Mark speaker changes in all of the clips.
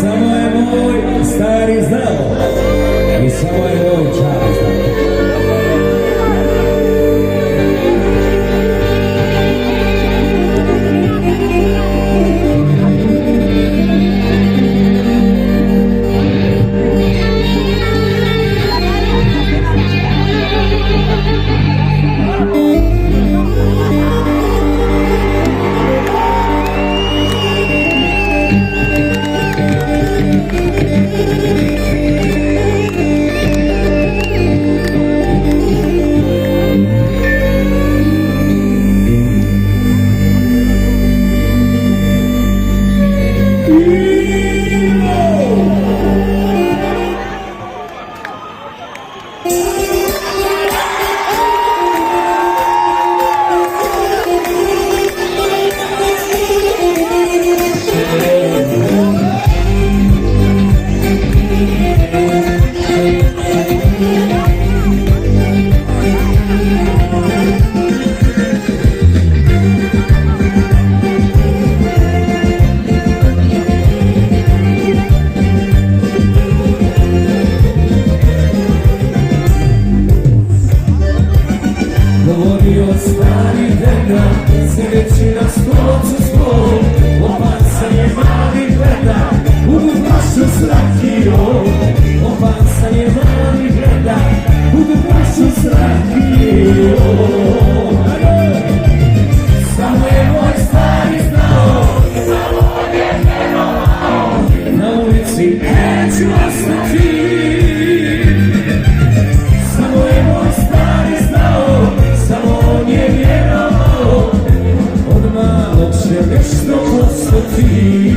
Speaker 1: Samo je moj stari znao i samo je moj čar znao. Govorio stari deda, sedeći na stolcu svoj, opasan je mali gleda, u vašu srakio. Opasan je mali gleda, u vašu srakio. Samo je moj stari znao, samo je vjerovao, na ulici neću ostati. Samo je moj stari znao, samo on je vjerovao, od malog će nešto postati.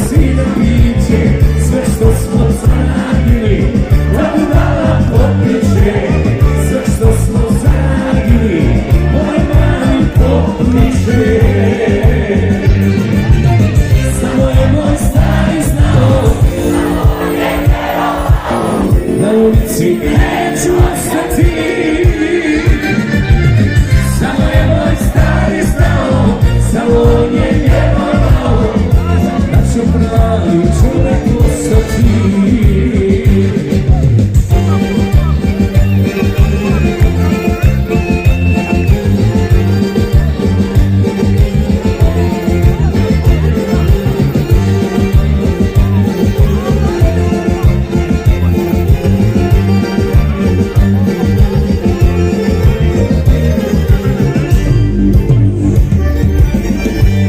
Speaker 1: Sina biće, sve što smo zaradili, da budala popriče. Sve što smo zaradili, moj mali popriče. Samo je moj stari znao, samo je vjerovao, na ulici neću ostati. Samo je moj stari znao, samo on je vjerovao, pravi čovjek ostati.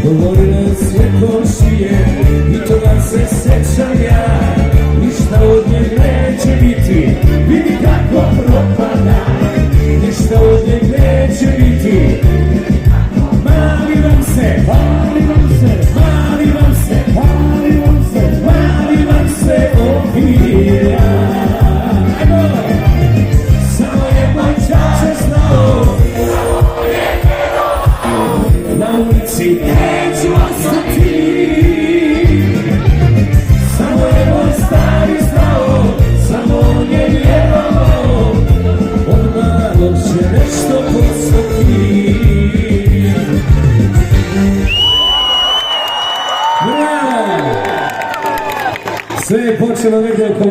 Speaker 1: Govorile sve komšije i toga se sećam ja, ništa od nje neće biti, vidi kako propada. Ništa od nje neće biti, mali vam se, mali vam se, mali vam se, mali vam se, mali vam se opija. Samo je moj čače znao, samo je vjerovao, na ulici neću ostati. Samo je moj stari znao, samo on je vjerovao, od malog će nešto postati. Bravo! Sve je počelo negdje oko